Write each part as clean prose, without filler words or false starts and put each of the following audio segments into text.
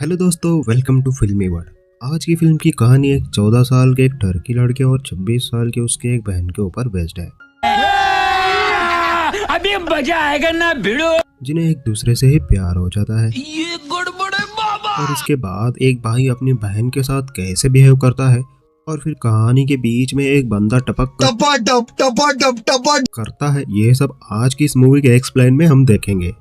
Hello दोस्तों, welcome to फिल्मी world. आज की फिल्म की कहानी एक 14 साल के एक टर्की लड़के और 26 साल के उसके एक बहन के ऊपर बेस्ड है। अभी मजा आएगा ना भिड़ो। जिन्हें एक दूसरे से ही प्यार हो जाता है ये गड़बड़ है बाबा। और इसके बाद एक भाई अपनी बहन के साथ कैसे बिहेव करता है और फिर कहानी के बीच में एक बंदा टपक करता है। ये सब आज की इस मूवी के एक्सप्लेन में हम देखेंगे।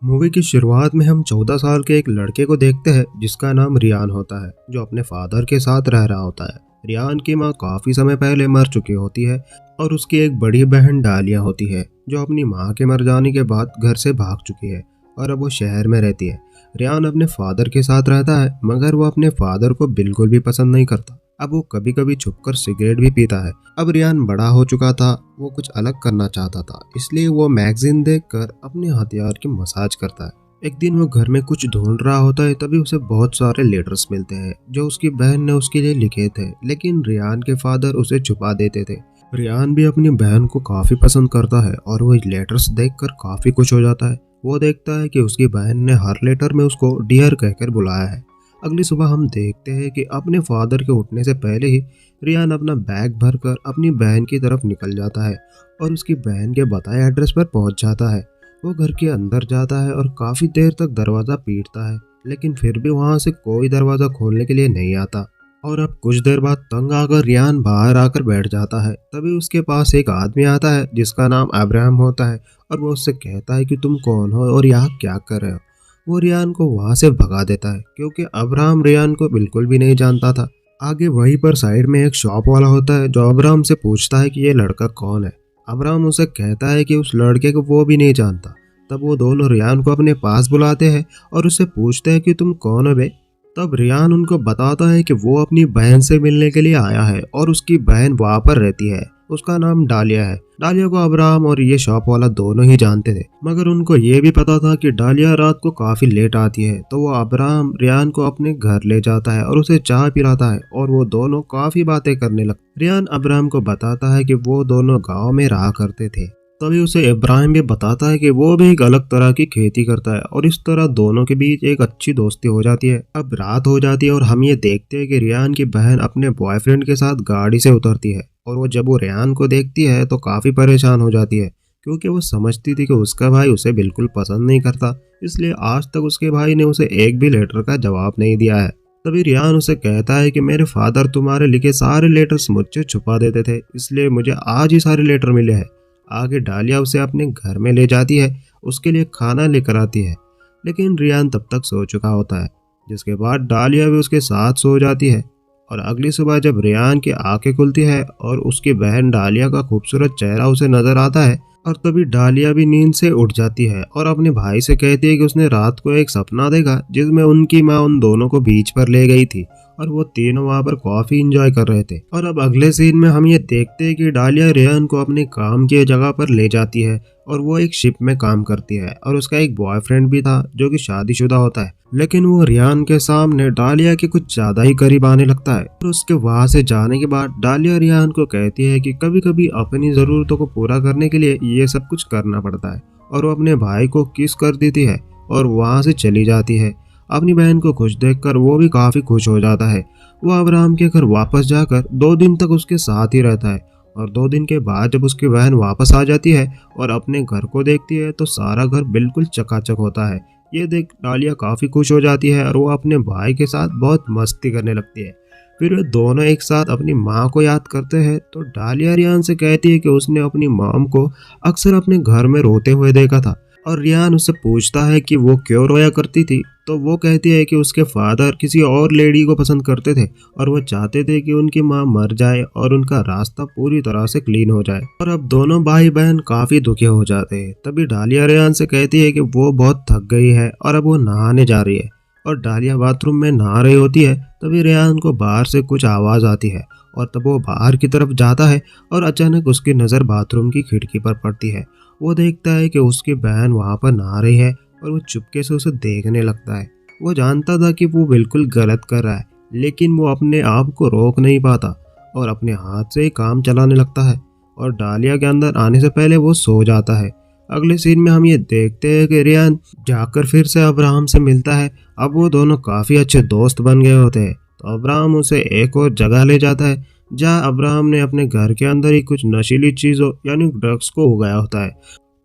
मूवी की शुरुआत में हम 14 साल के एक लड़के को देखते हैं जिसका नाम रियान होता है, जो अपने फादर के साथ रह रहा होता है। रियान की माँ काफी समय पहले मर चुकी होती है और उसकी एक बड़ी बहन डालिया होती है जो अपनी माँ के मर जाने के बाद घर से भाग चुकी है और अब वो शहर में रहती है। रियान अपने फादर के साथ रहता है मगर वो अपने फादर को बिल्कुल भी पसंद नहीं करता। अब वो कभी कभी छुपकर सिगरेट भी पीता है। अब रियान बड़ा हो चुका था, वो कुछ अलग करना चाहता था, इसलिए वो मैगजीन देखकर अपने हथियार की मसाज करता है। एक दिन वो घर में कुछ ढूंढ रहा होता है, तभी उसे बहुत सारे लेटर्स मिलते हैं जो उसकी बहन ने उसके लिए लिखे थे, लेकिन रियान के फादर उसे छुपा देते थे। रियान भी अपनी बहन को काफी पसंद करता है और वो लेटर्स देखकर काफी खुश हो जाता है। वो देखता है कि उसकी बहन ने हर लेटर में उसको डियर कहकर बुलाया है। अगली सुबह हम देखते हैं कि अपने फादर के उठने से पहले ही रियान अपना बैग भरकर अपनी बहन की तरफ निकल जाता है और उसकी बहन के बताए एड्रेस पर पहुंच जाता है। वो घर के अंदर जाता है और काफी देर तक दरवाजा पीटता है, लेकिन फिर भी वहां से कोई दरवाजा खोलने के लिए नहीं आता। और अब कुछ देर बाद तंग आकर रियान बाहर आकर बैठ जाता है। तभी उसके पास एक आदमी आता है जिसका नाम अब्राहम होता है और वो उससे कहता है कि तुम कौन हो और यहाँ क्या कर रहे हो। वो रियान को वहां से भगा देता है क्योंकि अब्राहम रियान को बिल्कुल भी नहीं जानता था। आगे वहीं पर साइड में एक शॉप वाला होता है जो अब्राहम से पूछता है कि ये लड़का कौन है। अब्राहम उसे कहता है कि उस लड़के को वो भी नहीं जानता। तब वो दोनों रियान को अपने पास बुलाते हैं और उससे पूछते हैं कि तुम कौन हो बे। तब रियान उनको बताता है कि वो अपनी बहन से मिलने के लिए आया है और उसकी बहन वहां पर रहती है। उसका नाम डालिया है। डालिया को अब्राहम और ये शॉप वाला दोनों ही जानते थे, मगर उनको ये भी पता था कि डालिया रात को काफी लेट आती है। तो वो अब्राहम रियान को अपने घर ले जाता है और उसे चाय पिलाता है और वो दोनों काफी बातें करने लगते। रियान अब्राहम को बताता है कि वो दोनों गाँव में रहा करते थे। तभी उसे इब्राहिम भी बताता है कि वो भी एक अलग तरह की खेती करता है और इस तरह दोनों के बीच एक अच्छी दोस्ती हो जाती है। अब रात हो जाती है और हम ये देखते हैं कि रियान की बहन अपने बॉयफ्रेंड के साथ गाड़ी से उतरती है और जब वो रियान को देखती है तो काफी परेशान हो जाती है क्योंकि वो समझती थी कि उसका भाई उसे बिल्कुल पसंद नहीं करता, इसलिए आज तक उसके भाई ने उसे एक भी लेटर का जवाब नहीं दिया है। तभी रियान उसे कहता है कि मेरे फादर तुम्हारे लिखे सारे लेटर्स मुझसे छुपा देते थे, इसलिए मुझे आज ही सारे लेटर मिले हैं। आगे डालिया उसे अपने घर में ले जाती है, उसके लिए खाना लेकर आती है, लेकिन रियान तब तक सो चुका होता है, जिसके बाद डालिया भी उसके साथ सो जाती है। और अगली सुबह जब रियान की आंखें खुलती है और उसकी बहन डालिया का खूबसूरत चेहरा उसे नजर आता है, और तभी डालिया भी नींद से उठ जाती है और अपने भाई से कहती है कि उसने रात को एक सपना देखा जिसमें उनकी माँ उन दोनों को बीच पर ले गई थी और वो तीनों वहां पर काफी एंजॉय कर रहे थे। और अब अगले सीन में हम ये देखते हैं कि डालिया रियान को अपने काम की जगह पर ले जाती है और वो एक शिप में काम करती है और उसका एक बॉयफ्रेंड भी था जो कि शादीशुदा होता है, लेकिन वो रियान के सामने डालिया के कुछ ज्यादा ही करीब आने लगता है। और उसके वहां से जाने के बाद डालिया रियान को कहती है कि कभी कभी अपनी जरूरतों को पूरा करने के लिए ये सब कुछ करना पड़ता है, और वो अपने भाई को किस कर देती है और वहां से चली जाती है। अपनी बहन को खुश देखकर वो भी काफी खुश हो जाता है। वो अब्राहम के घर वापस जाकर 2 दिन तक उसके साथ ही रहता है और 2 दिन के बाद जब उसकी बहन वापस आ जाती है और अपने घर को देखती है तो सारा घर बिल्कुल चकाचक होता है। ये देख डालिया काफी खुश हो जाती है और वो अपने भाई के साथ बहुत मस्ती करने लगती है। फिर वे दोनों एक साथ अपनी माँ को याद करते हैं तो डालिया रियान से कहती है कि उसने अपनी मॉम को अक्सर अपने घर में रोते हुए देखा था, और रियान उससे पूछता है कि वो क्यों रोया करती थी। तो वो कहती है कि उसके फादर किसी और लेडी को पसंद करते थे और वो चाहते थे कि उनकी माँ मर जाए और उनका रास्ता पूरी तरह से क्लीन हो जाए। और अब दोनों भाई बहन काफी दुखी हो जाते हैं। तभी डालिया रियान से कहती है कि वो बहुत थक गई है और अब वो नहाने जा रही है, और डालिया बाथरूम में नहा रही होती है। तभी रियान को बाहर से कुछ आवाज आती है और तब वो बाहर की तरफ जाता है और अचानक उसकी नजर बाथरूम की खिड़की पर पड़ती है। वो देखता है कि उसकी बहन वहां पर नहा रही है और वो चुपके से उसे देखने लगता है। वो जानता था कि वो बिल्कुल गलत कर रहा है, लेकिन वो अपने आप को रोक नहीं पाता और अपने हाथ से ही काम चलाने लगता है और डालिया के अंदर आने से पहले वो सो जाता है। अगले सीन में हम ये देखते हैं कि रियान जाकर फिर से अब्राहम से मिलता है। अब वो दोनों काफी अच्छे दोस्त बन गए होते हैं। तो अब्राहम उसे एक और जगह ले जाता है जहाँ अब्राहम ने अपने घर के अंदर ही कुछ नशीली चीजों यानी ड्रग्स को उगाया होता है,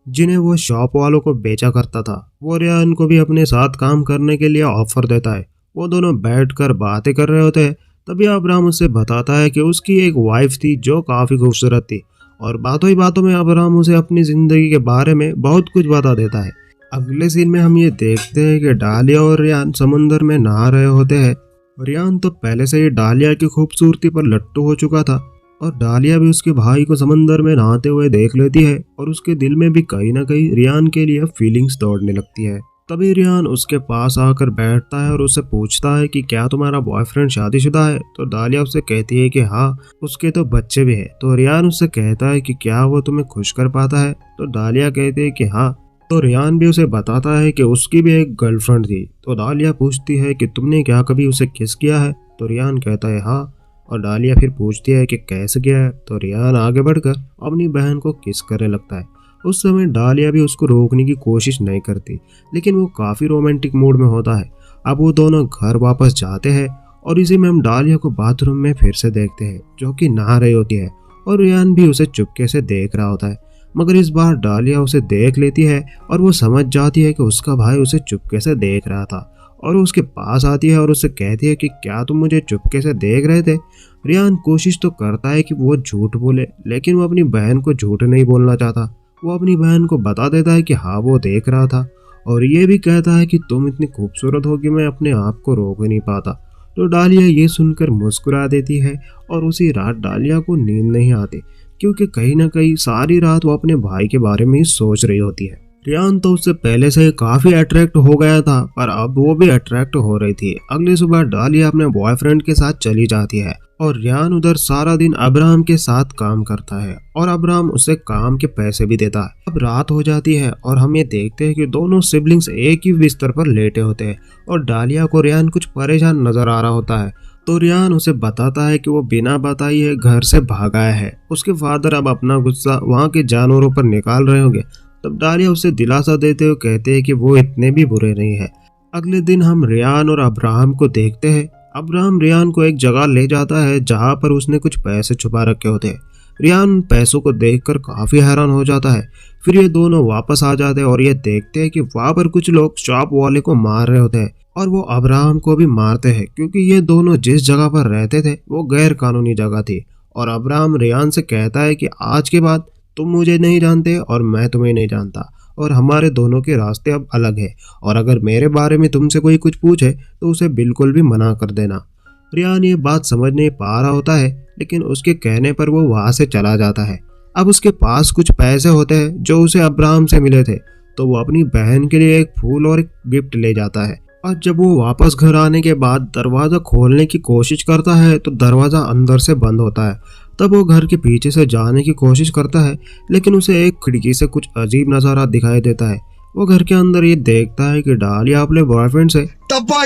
जिन्हें वो शॉप वालों को बेचा करता था। वो रियान को भी अपने साथ काम करने के लिए ऑफर देता है। वो दोनों बैठकर बातें कर रहे होते हैं। तभी अब्राहम उससे बताता है कि उसकी एक वाइफ थी जो काफी खूबसूरत थी, और बातों ही बातों में अब्राहम उसे अपनी जिंदगी के बारे में बहुत कुछ बता देता है। अगले सीन में हम ये देखते हैं कि डालिया और रियान समुंदर में नहा रहे होते हैं। रियान तो पहले से ही डालिया की खूबसूरती पर लट्टू हो चुका था, और डालिया भी उसके भाई को समंदर में नहाते हुए देख लेती है, और उसके दिल में भी कहीं ना कहीं रियान के लिए फीलिंग्स दौड़ने लगती है। तभी रियान उसके पास आकर बैठता है और उससे पूछता है कि क्या तुम्हारा बॉयफ्रेंड शादीशुदा है। तो डालिया उससे कहती है कि हाँ, उसके तो बच्चे भी हैं। तो रियान उससे कहता है कि क्या वो तुम्हें खुश कर पाता है। तो डालिया कहती है कि हाँ। तो रियान भी उसे बताता है कि उसकी भी एक गर्लफ्रेंड थी। तो डालिया पूछती है कि तुमने क्या कभी उसे किस किया है। तो रियान कहता है हाँ, और डालिया फिर पूछती है कि कैसे किया है। तो रियान आगे बढ़कर अपनी बहन को किस करने लगता है। उस समय डालिया भी उसको रोकने की कोशिश नहीं करती, लेकिन वो काफ़ी रोमांटिक मूड में होता है। अब वो दोनों घर वापस जाते हैं, और इसी में हम डालिया को बाथरूम में फिर से देखते हैं जो कि नहा रही होती है, और रियान भी उसे चुपके से देख रहा होता है। मगर इस बार डालिया उसे देख लेती है, और वो समझ जाती है कि उसका भाई उसे चुपके से देख रहा था, और वो उसके पास आती है और उससे कहती है कि क्या तुम मुझे चुपके से देख रहे थे। रियान कोशिश तो करता है कि वो झूठ बोले, लेकिन वो अपनी बहन को झूठ नहीं बोलना चाहता। वो अपनी बहन को बता देता है कि हाँ, वो देख रहा था, और ये भी कहता है कि तुम इतनी खूबसूरत हो कि मैं अपने आप को रोक ही नहीं पाता। तो डालिया ये सुनकर मुस्कुरा देती है, और उसी रात डालिया को नींद नहीं आती, क्योंकि कहीं ना कहीं सारी रात वो अपने भाई के बारे में ही सोच रही होती है। रियान तो उससे पहले से काफी अट्रैक्ट हो गया था, पर अब वो भी अट्रैक्ट हो रही थी। अगली सुबह डालिया अपने बॉयफ्रेंड के साथ चली जाती है, और रियान उधर सारा दिन अब्राहम के साथ काम करता है, और अब्राहम उसे काम के पैसे भी देता है। अब रात हो जाती है, और हम ये देखते हैं कि दोनों सिबलिंग्स एक ही बिस्तर पर लेटे होते हैं, और डालिया को रियान कुछ परेशान नजर आ रहा होता है। तो रियान उसे बताता है कि वो बिना बताए घर से भाग आया है। उसके फादर अब अपना गुस्सा वहाँ के जानवरों पर निकाल रहे होंगे। तब डालिया उसे दिलासा देते हुए कहते हैं कि वो इतने भी बुरे नहीं है। अगले दिन हम रियान और अब्राहम को देखते हैं। अब्राहम रियान को एक जगह ले जाता है जहाँ पर उसने कुछ पैसे छुपा रखे होते हैं। रियान पैसों को देखकर काफी हैरान हो जाता है। फिर ये दोनों वापस आ जाते हैं और ये देखते हैं कि वहाँ पर कुछ लोग शॉप वाले को मार रहे होते हैं, और वो अब्राहम को भी मारते हैं, क्योंकि ये दोनों जिस जगह पर रहते थे वो गैर कानूनी जगह थी। और अब्राहम रियान से कहता है कि आज के बाद तुम मुझे नहीं जानते और मैं तुम्हें नहीं जानता, और हमारे दोनों के रास्ते अब अलग है, और अगर मेरे बारे में तुमसे कोई कुछ पूछे तो उसे बिल्कुल भी मना कर देना। रियान ये बात समझ नहीं पा रहा होता है, लेकिन उसके कहने पर वो वहाँ से चला जाता है। अब उसके पास कुछ पैसे होते हैं जो उसे अब्राहम से मिले थे, तो वो अपनी बहन के लिए एक फूल और एक गिफ्ट ले जाता है। और जब वो वापस घर आने के बाद दरवाज़ा खोलने की कोशिश करता है तो दरवाज़ा अंदर से बंद होता है। तब वो घर के पीछे से जाने की कोशिश करता है, लेकिन उसे एक खिड़की से कुछ अजीब नज़ारा दिखाई देता है। वो घर के अंदर ये देखता है कि डालिया अपने बॉयफ्रेंड से टपा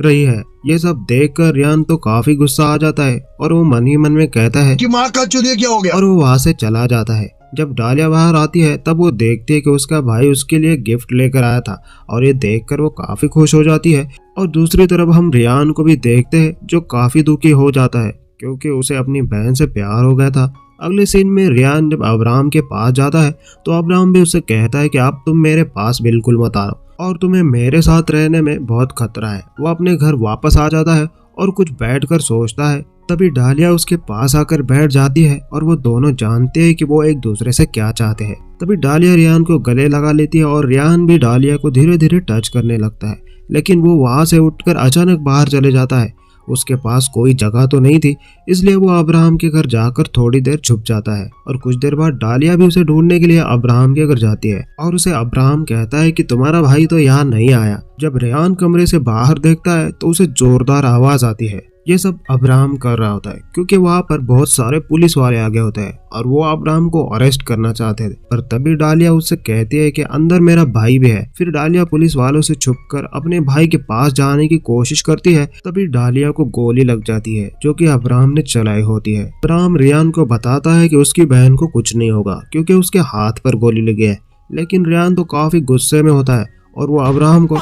रही है। ये सब देखकर रियान तो काफी गुस्सा आ जाता है, और वो मन ही मन में कहता है कि माँ का चूतिया क्या हो गया, और वो वहाँ से चला जाता है। जब डालिया बाहर आती है तब वो देखती है कि उसका भाई उसके लिए गिफ्ट लेकर आया था, और ये देखकर वो काफी खुश हो जाती है। और दूसरी तरफ हम रियान को भी देखते हैं जो काफी दुखी हो जाता है, क्योंकि उसे अपनी बहन से प्यार हो गया था। अगले सीन में रियान जब अब्राहम के पास जाता है तो अब्राहम भी उससे कहता है कि अब तुम मेरे पास बिल्कुल मत आओ, और तुम्हें मेरे साथ रहने में बहुत खतरा है। वो अपने घर वापस आ जाता है और कुछ बैठकर सोचता है। तभी डालिया उसके पास आकर बैठ जाती है, और वो दोनों जानते हैं कि वो एक दूसरे से क्या चाहते हैं। तभी डालिया रियान को गले लगा लेती है, और रियान भी डालिया को धीरे धीरे टच करने लगता है, लेकिन वो वहाँ से उठकर अचानक बाहर चले जाता है। उसके पास कोई जगह तो नहीं थी, इसलिए वो अब्राहम के घर जाकर थोड़ी देर छुप जाता है, और कुछ देर बाद डालिया भी उसे ढूंढने के लिए अब्राहम के घर जाती है, और उसे अब्राहम कहता है कि तुम्हारा भाई तो यहाँ नहीं आया। जब रियान कमरे से बाहर देखता है तो उसे जोरदार आवाज आती है, ये सब अब्राहम कर रहा होता है क्योंकि वहाँ पर बहुत सारे पुलिस वाले आ गए होते हैं और वो अब्राहम को अरेस्ट करना चाहते थे। पर तभी डालिया उससे कहती है कि अंदर मेरा भाई भी है। फिर डालिया पुलिस वालों से छुपकर अपने भाई के पास जाने की कोशिश करती है। तभी डालिया को गोली लग जाती है जो कि अब्राहम ने चलाई होती है। अब्राहम रियान को बताता है कि उसकी बहन को कुछ नहीं होगा क्योंकि उसके हाथ पर गोली लगी है, लेकिन रियान तो काफी गुस्से में होता है और वो अब्राहम को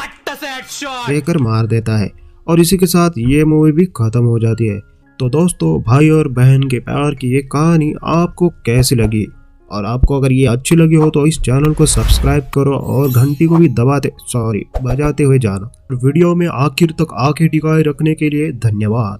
देकर मार देता है। और इसी के साथ ये मूवी भी खत्म हो जाती है। तो दोस्तों, भाई और बहन के प्यार की ये कहानी आपको कैसी लगी? और आपको अगर ये अच्छी लगी हो तो इस चैनल को सब्सक्राइब करो और घंटी को भी बजाते हुए जाना। वीडियो में आखिर तक आंखें टिकाए रखने के लिए धन्यवाद।